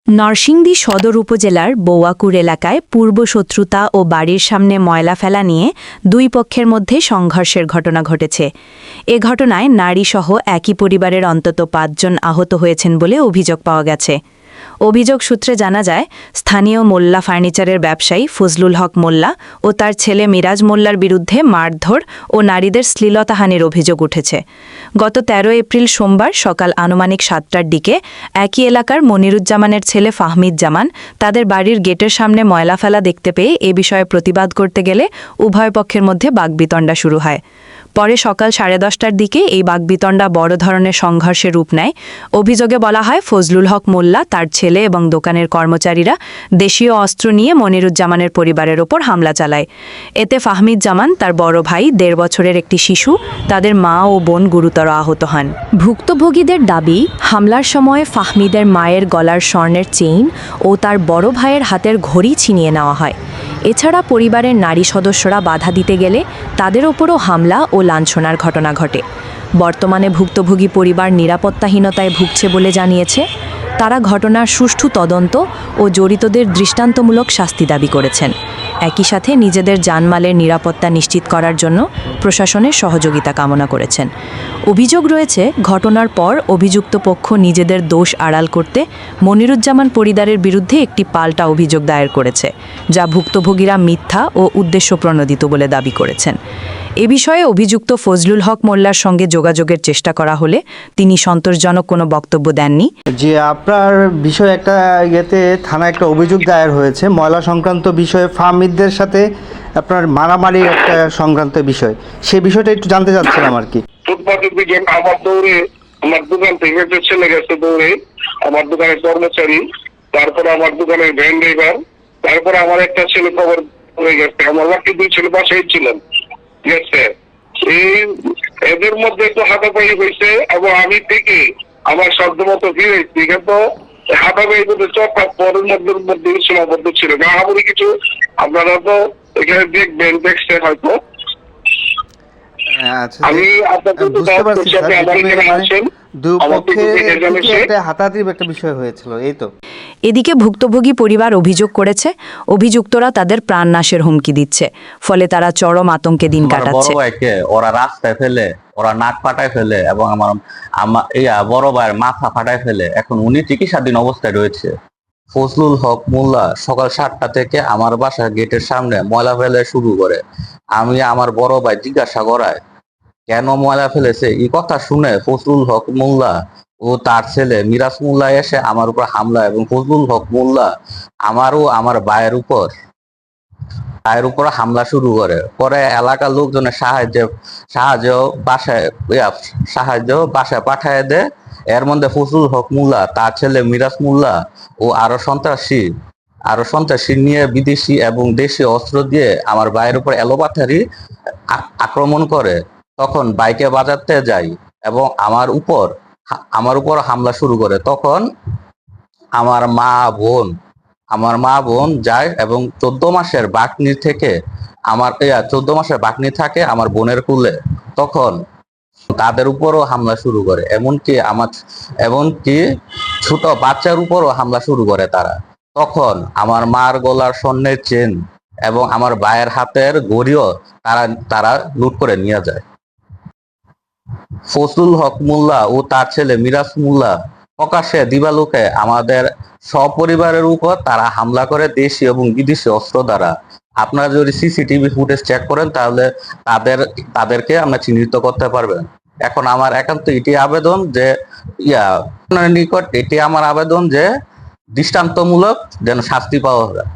নরসিংদী সদর উপজেলার বৌয়াকুর এলাকায় পূর্বশত্রুতা ও বাড়ির সামনে ময়লা ফেলা নিয়ে দুই পক্ষের মধ্যে সংঘর্ষের ঘটনা ঘটেছে। এ ঘটনায় নারীসহ একই পরিবারের অন্তত ৫ জন আহত হয়েছেন বলে অভিযোগ পাওয়া গেছে। অভিযোগ সূত্রে জানা যায়, স্থানীয় মোল্লা ফার্নিচারের ব্যবসায়ী ফজলুল হক মোল্লা ও তার ছেলে মিরাজ মোল্লার বিরুদ্ধে মারধর ও নারীদের শ্লীলতাহানির অভিযোগ উঠেছে। গত ১৩ এপ্রিল সোমবার সকাল আনুমানিক ৭টার দিকে একই এলাকার মনিরুজ্জামানের ছেলে ফাহমিদ জামান তাদের বাড়ির গেটের সামনে ময়লা ফেলা দেখতে পেয়ে এ বিষয়ে প্রতিবাদ করতে গেলে উভয় পক্ষের মধ্যে বাকবিতণ্ডা শুরু হয়। পরে সকাল ১০:৩০টার দিকে এই বাকবিতণ্ডা বড় ধরনের সংঘর্ষে রূপ নেয়। অভিযোগে বলা হয়, ফজলুল হক মোল্লা, তার ছেলে এবং দোকানের কর্মচারীরা দেশীয় অস্ত্র নিয়ে মনিরুজ্জামানের পরিবারের ওপর হামলা চালায়। এতে ফাহমিদ জামান, তার বড় ভাই, ১.৫ বছরের একটি শিশু, তাদের মা ও বোন গুরুতর আহত হন। ভুক্তভোগীদের দাবি, হামলার সময় ফাহমিদের মায়ের গলার স্বর্ণের চেইন ও তার বড় ভাইয়ের হাতের ঘড়ি ছিনিয়ে নেওয়া হয়। এছাড়া পরিবারের নারী সদস্যরা বাধা দিতে গেলে তাদের ওপরও হামলা ও লাঞ্ছনার ঘটনা ঘটে। বর্তমানে ভুক্তভোগী পরিবার নিরাপত্তাহীনতায় ভুগছে বলে জানিয়েছে। তারা ঘটনার সুষ্ঠু তদন্ত ও জড়িতদের দৃষ্টান্তমূলক শাস্তি দাবি করেছেন। একই সাথে নিজেদের জানমালের নিরাপত্তা নিশ্চিত করার জন্য প্রশাসনের সহযোগিতা কামনা করেছেন। অভিযোগ রয়েছে, ঘটনার পর অভিযুক্ত পক্ষ নিজেদের দোষ আড়াল করতে মনিরুজ্জামান পরিবারের বিরুদ্ধে একটি পাল্টা অভিযোগ দায়ের করেছে, যা ভুক্তভোগীরা মিথ্যা ও উদ্দেশ্যপ্রণোদিত বলে দাবি করেছেন। এ বিষয়ে অভিযুক্ত ফজলুল হক মোল্লার সঙ্গে যোগাযোগের চেষ্টা করা হলে তিনি সন্তোষজনক কোনো বক্তব্য দেননি। যে আপনার বিষয়ে একটা থানায় একটা অভিযোগ দায়ের হয়েছে ময়লা সংক্রান্ত বিষয়ে, ফাহমিদদের সাথে আপনার মারামারি একটা সংক্রান্ত বিষয়, সেই বিষয়টা একটু জানতে চাচ্ছিলাম আর কি। ফুটপাতের দিকে আমার দৌড়ে আমার দোকান থেকে একটা ছেলে গেছে দৌড়ে, আমার দোকানের কর্মচারী, তারপরে আমার দোকানের ভ্যান ড্রাইভার, তারপরে আমার একটা ছেলে খবর হয়ে গেছে, আমার বাকি 2 ছেলে বাসায় ছিলেন। ঠিক আছে, এদের মধ্যে একটু হাতাপাই হয়েছে এবং আমি থেকে আমার শব্দ মতো ফিরেছি, কিন্তু হাতাপাই মধ্যে চপা পরের মধ্যে সীমাবদ্ধ ছিল না। আমাদের কিছু আপনারা তো এখানে দেখছেন হয়তো। আমি আপনাদের একটা বিষয় হয়েছিল এই তো। এদিকে ভুক্তভোগী পরিবার অভিযোগ করেছে, অভিযুক্তরা তাদের প্রাণনাশের হুমকি দিচ্ছে, ফলে তারা চরম আতঙ্কে দিন কাটাচ্ছে। ওরা রাস্তায় ফেলে, ওরা নাক ফাটায় ফেলে এবং আমার বড় ভাইয়ের মাথা ফাটায় ফেলে। এখন উনি চিকিৎসাধীন অবস্থায় রয়েছে। ফজলুল হক মোল্লা সকাল 7টা থেকে আমার বাসার গেটের সামনে ময়লা ফেলে শুরু করে। আমি আমার বড় ভাই জিজ্ঞাসা করায় কেন ময়লা ফেলেছে, এই কথা শুনে ফজলুল হক মোল্লা ও তার ছেলে মিরাজ মোল্লা এসে আমার উপর হামলা এবং ফজলুল হক মোল্লা আমারও আমার ভাইয়ের উপর হামলা শুরু করে। পরে এলাকার লোকজনের সাহায্য বাসায় পাঠায় দেয়। এর মধ্যে ফজলুল হক মোল্লা, তার ছেলে মিরাজ মোল্লা ও আরো সন্ত্রাসী নিয়ে বিদেশি এবং দেশীয় অস্ত্র দিয়ে আমার ভাইয়ের উপর এলোপাথারি আক্রমণ করে। তখন বাইকে বাজাতে যাই এবং আমার উপর হামলা শুরু করে। তখন আমার মা বোন যায় এবং 14 মাসের বাকনি থাকে আমার বোনের কুলে। তখন তাদের উপরও হামলা শুরু করে, এমনকি ছোট বাচ্চার উপরও হামলা শুরু করে তারা। তখন আমার মার গলার স্বর্ণের চেন এবং আমার ভাইয়ের হাতের ঘড়িও তারা লুট করে নিয়ে যায়। ফজলুল হক মোল্লা ও তার ছেলে মিরাজ মোল্লা প্রকাশ্যে দিবালোকে আমাদের সপরিবারের উপর তারা হামলা করে দেশি এবং বিদেশি অস্ত্র দ্বারা। আপনারা যদি সিসিটিভি ফুটেজ চেক করেন তাহলে তাদেরকে আমরা চিহ্নিত করতে পারবেন। এখন আমার একান্ত এটি আবেদন যে আপনার নিকট এটি আমার আবেদন যে দৃষ্টান্তমূলক যেন শাস্তি পাওয়া যায়।